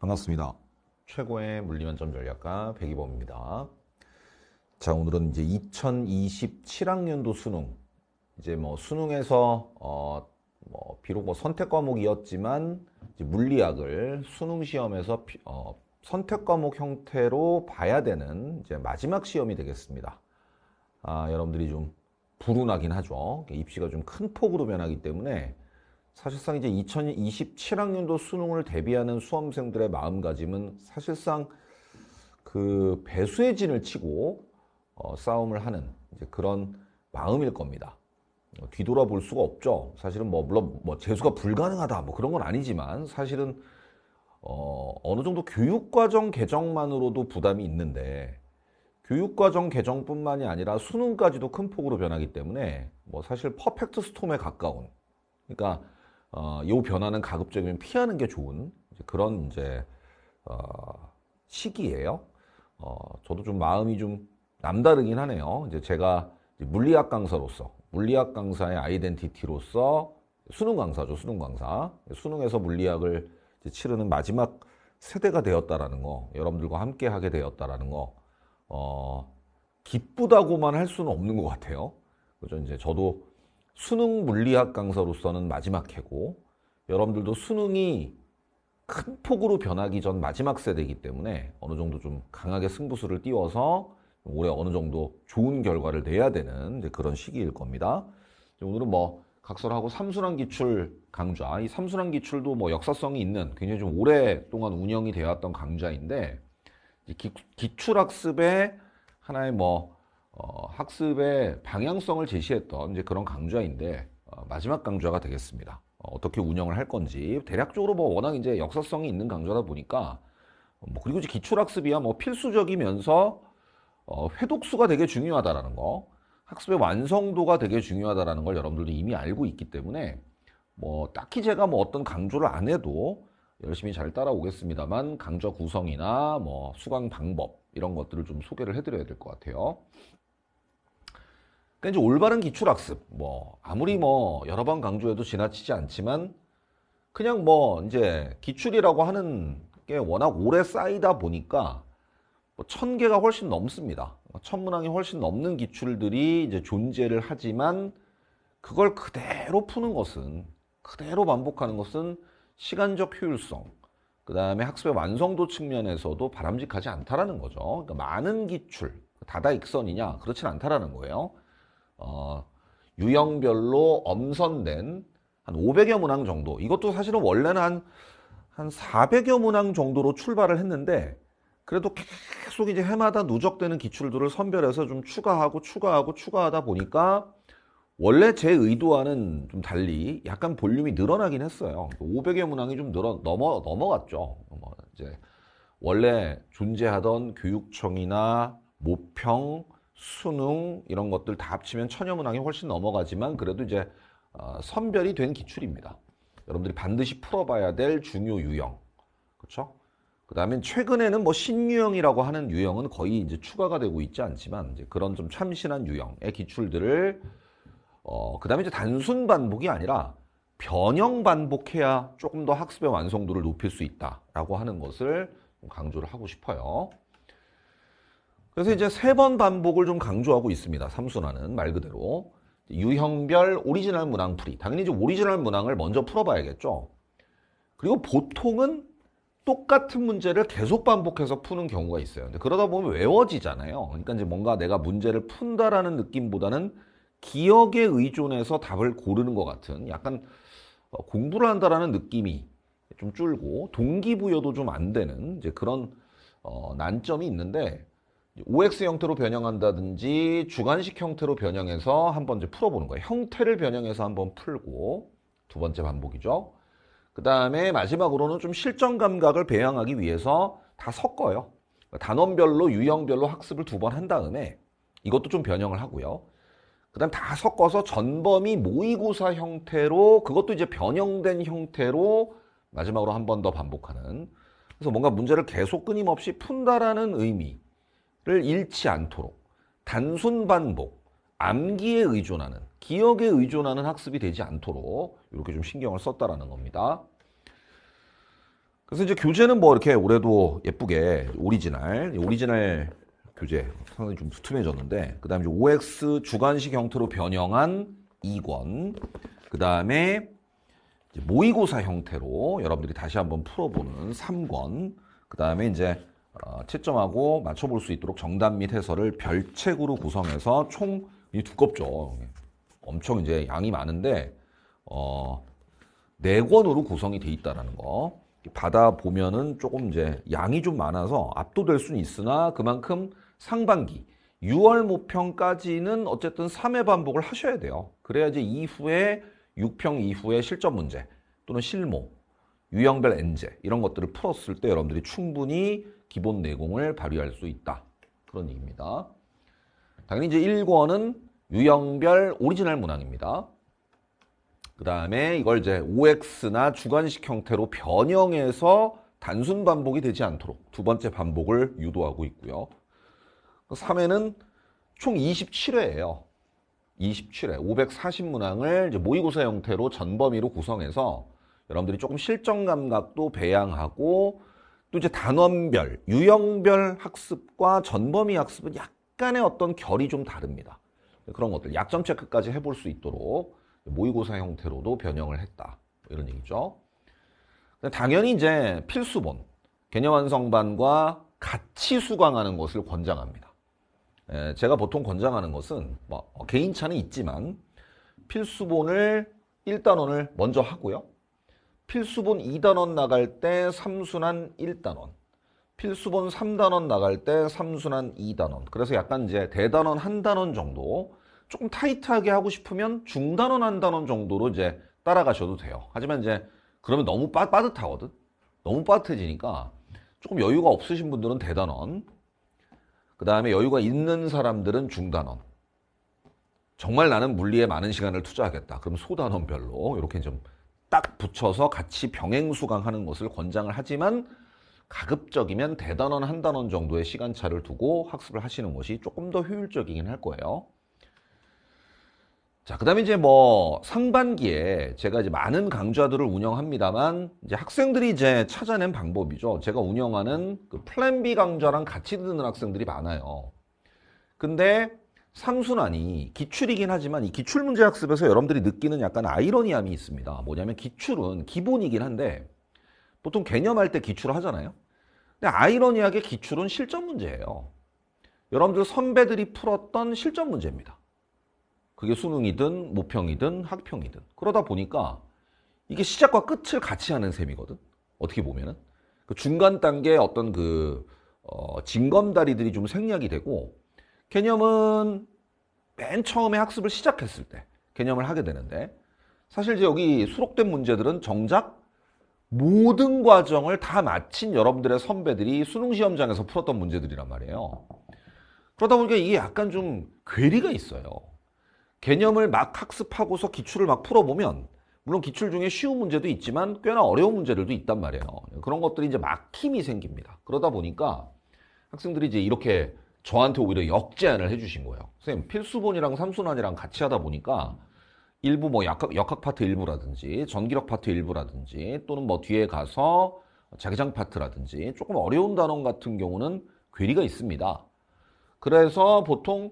반갑습니다. 최고의 물리만점 전략가 백이범입니다. 자, 오늘은 이제 2027학년도 수능. 이제 뭐 수능에서 비록 뭐 선택 과목이었지만 이제 물리학을 수능 시험에서 선택 과목 형태로 봐야 되는 이제 마지막 시험이 되겠습니다. 여러분들이 좀 불운하긴 하죠. 입시가 좀 큰 폭으로 변하기 때문에 사실상 이제 2027학년도 수능을 대비하는 수험생들의 마음가짐은 사실상 그 배수의 진을 치고 싸움을 하는 이제 그런 마음일 겁니다. 뒤돌아볼 수가 없죠. 사실은 뭐 물론 뭐 재수가 불가능하다 뭐 그런 건 아니지만 사실은 어느 정도 교육과정 개정만으로도 부담이 있는데 교육과정 개정뿐만이 아니라 수능까지도 큰 폭으로 변하기 때문에 뭐 사실 퍼펙트 스톰에 가까운, 그러니까 이 변화는 가급적이면 피하는 게 좋은 그런 이제 시기예요. 저도 좀 마음이 좀 남다르긴 하네요. 이제 제가 물리학 강사로서, 물리학 강사의 아이덴티티로서 수능 강사죠, 수능 강사. 수능에서 물리학을 치르는 마지막 세대가 되었다라는 거, 여러분들과 함께 하게 되었다라는 거, 기쁘다고만 할 수는 없는 것 같아요. 그죠? 이제 저도 수능 물리학 강사로서는 마지막 해고, 여러분들도 수능이 큰 폭으로 변하기 전 마지막 세대이기 때문에 어느 정도 좀 강하게 승부수를 띄워서 올해 어느 정도 좋은 결과를 내야 되는 이제 그런 시기일 겁니다. 오늘은 뭐 각설하고 삼순환 기출 강좌, 이 삼순환 기출도 뭐 역사성이 있는 굉장히 좀 오랫동안 운영이 되었던 강좌인데, 기출학습의 하나의 뭐 학습의 방향성을 제시했던 이제 그런 강좌인데 마지막 강좌가 되겠습니다. 어떻게 운영을 할 건지 대략적으로 뭐 워낙 이제 역사성이 있는 강좌다 보니까 뭐 그리고 이제 기출학습이야 뭐 필수적이면서 회독수가 되게 중요하다라는 거, 학습의 완성도가 되게 중요하다라는 걸 여러분들도 이미 알고 있기 때문에 뭐 딱히 제가 뭐 어떤 강조를 안 해도 열심히 잘 따라오겠습니다만 강좌 구성이나 뭐 수강 방법 이런 것들을 좀 소개를 해드려야 될 것 같아요. 그러니까 이제 올바른 기출학습, 뭐 아무리 뭐 여러 번 강조해도 지나치지 않지만 그냥 뭐 이제 기출이라고 하는 게 워낙 오래 쌓이다 보니까 뭐 1000개가 훨씬 넘습니다. 천문학이 훨씬 넘는 기출들이 이제 존재를 하지만 그걸 그대로 푸는 것은, 그대로 반복하는 것은 시간적 효율성, 그 다음에 학습의 완성도 측면에서도 바람직하지 않다라는 거죠. 그러니까 많은 기출, 다다익선이냐? 그렇진 않다라는 거예요. 유형별로 엄선된 한 500여 문항 정도. 이것도 사실은 원래는 한 400여 문항 정도로 출발을 했는데, 그래도 계속 이제 해마다 누적되는 기출들을 선별해서 좀 추가하다 보니까 원래 제 의도와는 좀 달리 약간 볼륨이 늘어나긴 했어요. 500여 문항이 좀 넘어갔죠. 이제 원래 존재하던 교육청이나 모평, 수능 이런 것들 다 합치면 1000여 문항이 훨씬 넘어가지만 그래도 이제 선별이 된 기출입니다. 여러분들이 반드시 풀어봐야 될 중요 유형, 그렇죠? 그 다음에 최근에는 뭐 신유형이라고 하는 유형은 거의 이제 추가가 되고 있지 않지만 이제 그런 좀 참신한 유형의 기출들을 그 다음에 이제 단순 반복이 아니라 변형 반복해야 조금 더 학습의 완성도를 높일 수 있다라고 하는 것을 강조를 하고 싶어요. 그래서 이제 3번 반복을 좀 강조하고 있습니다. 삼순환은 말 그대로 유형별 오리지널 문항풀이. 당연히 이제 오리지널 문항을 먼저 풀어봐야겠죠. 그리고 보통은 똑같은 문제를 계속 반복해서 푸는 경우가 있어요. 근데 그러다 보면 외워지잖아요. 그러니까 이제 뭔가 내가 문제를 푼다라는 느낌보다는 기억에 의존해서 답을 고르는 것 같은 약간 공부를 한다라는 느낌이 좀 줄고 동기부여도 좀 안 되는 이제 그런 난점이 있는데, OX 형태로 변형한다든지 주관식 형태로 변형해서 한번 이제 풀어보는 거예요. 형태를 변형해서 한번 풀고, 두 번째 반복이죠. 그 다음에 마지막으로는 좀 실전 감각을 배양하기 위해서 다 섞어요. 단원별로 유형별로 학습을 2번 한 다음에 이것도 좀 변형을 하고요. 그 다음 다 섞어서 전범위 모의고사 형태로, 그것도 이제 변형된 형태로 마지막으로 한 번 더 반복하는, 그래서 뭔가 문제를 계속 끊임없이 푼다라는 의미를 잃지 않도록 단순 반복, 암기에 의존하는, 기억에 의존하는 학습이 되지 않도록 이렇게 좀 신경을 썼다라는 겁니다. 그래서 이제 교재는 뭐 이렇게 올해도 예쁘게 오리지널 교재 상당히 좀 두툼해졌는데, 그 다음에 OX 주관식 형태로 변형한 2권, 그 다음에 모의고사 형태로 여러분들이 다시 한번 풀어보는 3권, 그 다음에 이제 채점하고 맞춰볼 수 있도록 정답 및 해설을 별책으로 구성해서 총, 이 두껍죠. 엄청 이제 양이 많은데 4권으로 구성이 돼 있다라는 거. 받아보면은 조금 이제 양이 좀 많아서 압도될 수는 있으나 그만큼 상반기 6월 모평까지는 어쨌든 3회 반복을 하셔야 돼요. 그래야지 이후에 6평 이후에 실전 문제 또는 실무, 유형별 N제 이런 것들을 풀었을 때 여러분들이 충분히 기본 내공을 발휘할 수 있다. 그런 얘기입니다. 당연히 이제 1권은 유형별 오리지널 문항입니다. 그 다음에 이걸 이제 OX나 주관식 형태로 변형해서 단순 반복이 되지 않도록 두 번째 반복을 유도하고 있고요. 3회는 총 27회예요. 27회, 540문항을 이제 모의고사 형태로 전범위로 구성해서 여러분들이 조금 실전 감각도 배양하고 또 이제 단원별, 유형별 학습과 전범위 학습은 약간의 어떤 결이 좀 다릅니다. 그런 것들 약점 체크까지 해볼 수 있도록 모의고사 형태로도 변형을 했다. 이런 얘기죠. 당연히 이제 필수본, 개념 완성반과 같이 수강하는 것을 권장합니다. 제가 보통 권장하는 것은 뭐 개인차는 있지만 필수본을 1단원을 먼저 하고요. 필수본 2단원 나갈 때 3순환 1단원, 필수본 3단원 나갈 때 3순환 2단원. 그래서 약간 이제 대단원 한 단원 정도 조금 타이트하게 하고 싶으면 중단원 한 단원 정도로 이제 따라가셔도 돼요. 하지만 이제 그러면 너무 빠듯하거든. 너무 빠듯해지니까 조금 여유가 없으신 분들은 대단원, 그 다음에 여유가 있는 사람들은 중단원. 정말 나는 물리에 많은 시간을 투자하겠다. 그럼 소단원별로 이렇게 좀 딱 붙여서 같이 병행 수강하는 것을 권장을 하지만 가급적이면 대단원 한 단원 정도의 시간차를 두고 학습을 하시는 것이 조금 더 효율적이긴 할 거예요. 자, 그 다음에 이제 뭐 상반기에 제가 이제 많은 강좌들을 운영합니다만 이제 학생들이 이제 찾아낸 방법이죠. 제가 운영하는 그 플랜 B 강좌랑 같이 듣는 학생들이 많아요. 근데 3순환이 기출이긴 하지만 이 기출문제 학습에서 여러분들이 느끼는 약간 아이러니함이 있습니다. 뭐냐면 기출은 기본이긴 한데 보통 개념할 때 기출을 하잖아요. 근데 아이러니하게 기출은 실전 문제예요. 여러분들 선배들이 풀었던 실전 문제입니다. 그게 수능이든 모평이든 학평이든. 그러다 보니까 이게 시작과 끝을 같이 하는 셈이거든. 어떻게 보면은. 그 중간 단계에 어떤 징검다리들이 좀 생략이 되고 개념은 맨 처음에 학습을 시작했을 때 개념을 하게 되는데 사실 이제 여기 수록된 문제들은 정작 모든 과정을 다 마친 여러분들의 선배들이 수능시험장에서 풀었던 문제들이란 말이에요. 그러다 보니까 이게 약간 좀 괴리가 있어요. 개념을 막 학습하고서 기출을 막 풀어보면 물론 기출 중에 쉬운 문제도 있지만 꽤나 어려운 문제들도 있단 말이에요. 그런 것들이 이제 막힘이 생깁니다. 그러다 보니까 학생들이 이제 이렇게 저한테 오히려 역제안을 해주신 거예요. 선생님, 필수본이랑 삼순환이랑 같이 하다 보니까 일부 뭐 역학 파트 일부라든지 전기력 파트 일부라든지 또는 뭐 뒤에 가서 자기장 파트라든지 조금 어려운 단원 같은 경우는 괴리가 있습니다. 그래서 보통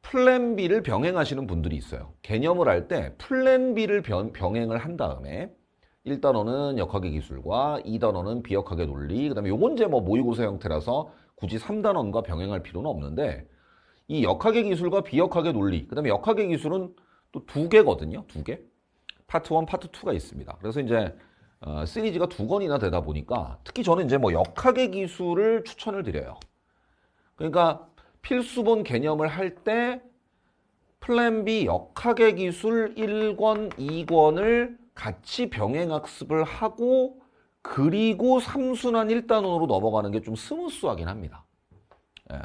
플랜 B를 병행하시는 분들이 있어요. 개념을 할 때 플랜 B를 병행을 한 다음에 1단원은 역학의 기술과 2단원은 비역학의 논리, 그 다음에 요건 이제 뭐 모의고사 형태라서 굳이 3단원과 병행할 필요는 없는데 이 역학의 기술과 비역학의 논리, 그 다음에 역학의 기술은 또 2개거든요. 2개. 파트 1, 파트 2가 있습니다. 그래서 이제 시리즈가 2권이나 되다 보니까 특히 저는 이제 뭐 역학의 기술을 추천을 드려요. 그러니까 필수본 개념을 할 때 플랜 B 역학의 기술 1권, 2권을 같이 병행학습을 하고 그리고 3순환 1단원으로 넘어가는 게 좀 스무스하긴 합니다.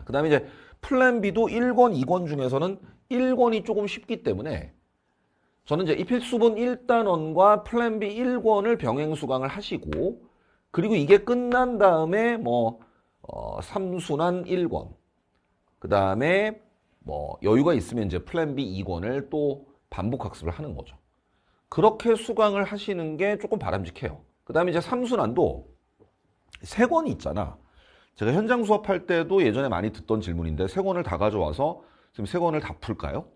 그 다음에 이제 플랜 B도 1권, 2권 중에서는 1권이 조금 쉽기 때문에 저는 이제 이 필수본 1단원과 플랜 B 1권을 병행 수강을 하시고 그리고 이게 끝난 다음에 뭐 3순환 1권 그 다음에 뭐 여유가 있으면 이제 플랜 B 2권을 또 반복 학습을 하는 거죠. 그렇게 수강을 하시는 게 조금 바람직해요. 그 다음에 이제 3순환도 세 권이 있잖아. 제가 현장 수업할 때도 예전에 많이 듣던 질문인데 세 권을 다 가져와서 지금 세 권을 다 풀까요?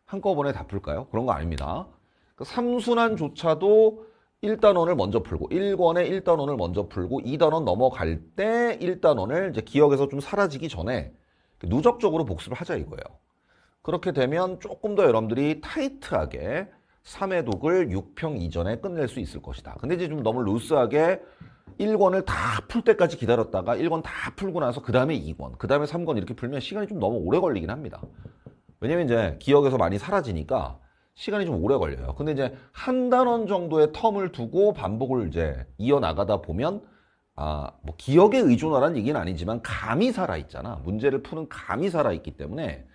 한꺼번에 다 풀까요? 그런 거 아닙니다. 그러니까 3순환조차도 1단원을 먼저 풀고 1권의 1단원을 먼저 풀고 2단원 넘어갈 때 1단원을 이제 기억에서 좀 사라지기 전에 누적적으로 복습을 하자 이거예요. 그렇게 되면 조금 더 여러분들이 타이트하게 3회 독을 6평 이전에 끝낼 수 있을 것이다. 근데 이제 좀 너무 루스하게 1권을 다 풀 때까지 기다렸다가 1권 다 풀고 나서 그 다음에 2권, 그 다음에 3권 이렇게 풀면 시간이 좀 너무 오래 걸리긴 합니다. 왜냐면 이제 기억에서 많이 사라지니까 시간이 좀 오래 걸려요. 근데 이제 한 단원 정도의 텀을 두고 반복을 이제 이어나가다 보면 뭐 기억에 의존하라는 얘기는 아니지만 감이 살아있잖아. 문제를 푸는 감이 살아있기 때문에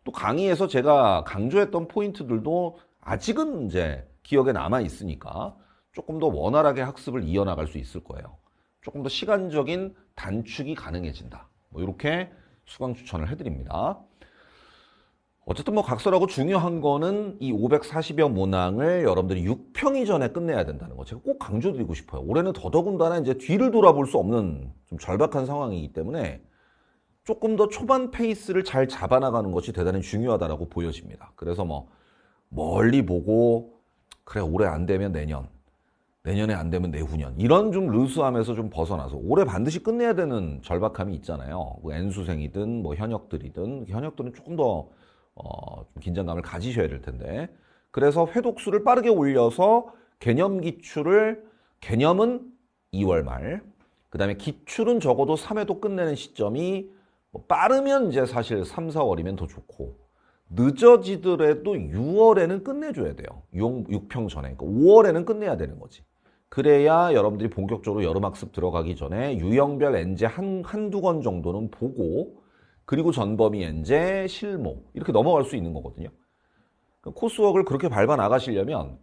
또 강의에서 제가 강조했던 포인트들도 아직은 이제 기억에 남아있으니까 조금 더 원활하게 학습을 이어나갈 수 있을 거예요. 조금 더 시간적인 단축이 가능해진다. 뭐 이렇게 수강 추천을 해드립니다. 어쨌든 뭐 각설하고 중요한 거는 이 540여 문항을 여러분들이 6평 이전에 끝내야 된다는 거 제가 꼭 강조드리고 싶어요. 올해는 더더군다나 이제 뒤를 돌아볼 수 없는 좀 절박한 상황이기 때문에 조금 더 초반 페이스를 잘 잡아나가는 것이 대단히 중요하다고 보여집니다. 그래서 뭐 멀리 보고 그래 올해 안 되면 내년에 안 되면 내후년 이런 좀 루스함에서 좀 벗어나서 올해 반드시 끝내야 되는 절박함이 있잖아요. 뭐 N수생이든 뭐 현역들이든 현역들은 조금 더 좀 긴장감을 가지셔야 될 텐데 그래서 회독수를 빠르게 올려서 개념은 2월 말 그 다음에 기출은 적어도 3회도 끝내는 시점이 뭐 빠르면 이제 사실 3, 4월이면 더 좋고 늦어지더라도 6월에는 끝내줘야 돼요. 6평 전에. 그러니까 5월에는 끝내야 되는 거지. 그래야 여러분들이 본격적으로 여름학습 들어가기 전에 유형별 N제 한두 권 정도는 보고 그리고 전범위 N제, 실무 이렇게 넘어갈 수 있는 거거든요. 코스웍을 그렇게 밟아 나가시려면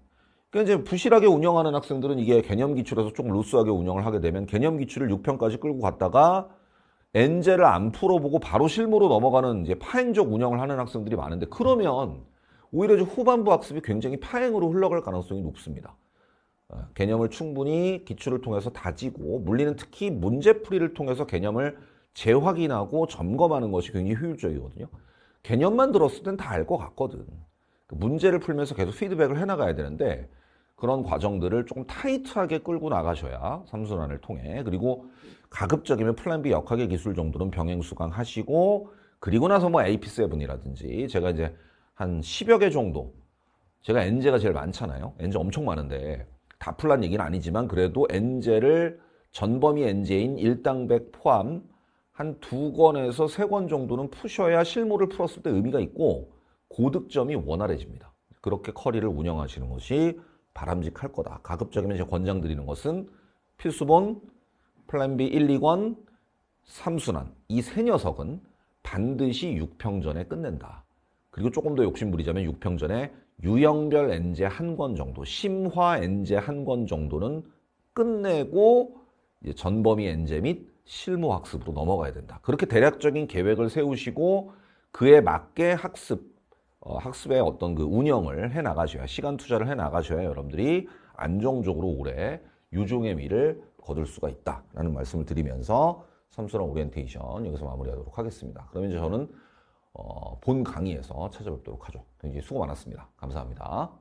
그러니까 이제 부실하게 운영하는 학생들은 이게 개념 기출에서 조금 루스하게 운영을 하게 되면 개념 기출을 6평까지 끌고 갔다가 N제를 안 풀어보고 바로 실무로 넘어가는 이제 파행적 운영을 하는 학생들이 많은데 그러면 오히려 후반부 학습이 굉장히 파행으로 흘러갈 가능성이 높습니다. 개념을 충분히 기출을 통해서 다지고 물리는 특히 문제풀이를 통해서 개념을 재확인하고 점검하는 것이 굉장히 효율적이거든요. 개념만 들었을 땐 다 알 것 같거든. 문제를 풀면서 계속 피드백을 해나가야 되는데 그런 과정들을 조금 타이트하게 끌고 나가셔야 3순환을 통해 그리고 가급적이면 플랜 B 역학의 기술 정도는 병행 수강하시고 그리고 나서 뭐 AP7이라든지 제가 이제 한 10여 개 정도 제가 N제가 제일 많잖아요. N제 엄청 많은데 다 풀란 얘기는 아니지만 그래도 N제를 전범위 N제인 1당백 포함 한 2권에서 3권 정도는 푸셔야 실무를 풀었을 때 의미가 있고 고득점이 원활해집니다. 그렇게 커리를 운영하시는 것이 바람직할 거다. 가급적이면 제가 권장드리는 것은 필수본, 플랜 B 1, 2권, 3순환 이 세 녀석은 반드시 6평 전에 끝낸다. 그리고 조금 더 욕심부리자면 6평 전에 유형별 N제 한 권 정도, 심화 N제 한 권 정도는 끝내고 이제 전범위 N제 및 실무 학습으로 넘어가야 된다. 그렇게 대략적인 계획을 세우시고 그에 맞게 학습의 어떤 그 운영을 해 나가셔야 시간 투자를 해 나가셔야 여러분들이 안정적으로 올해 유종의 미를 거둘 수가 있다라는 말씀을 드리면서 삼순환 오리엔테이션 여기서 마무리하도록 하겠습니다. 그러면 이제 저는 본 강의에서 찾아뵙도록 하죠. 굉장히 수고 많았습니다. 감사합니다.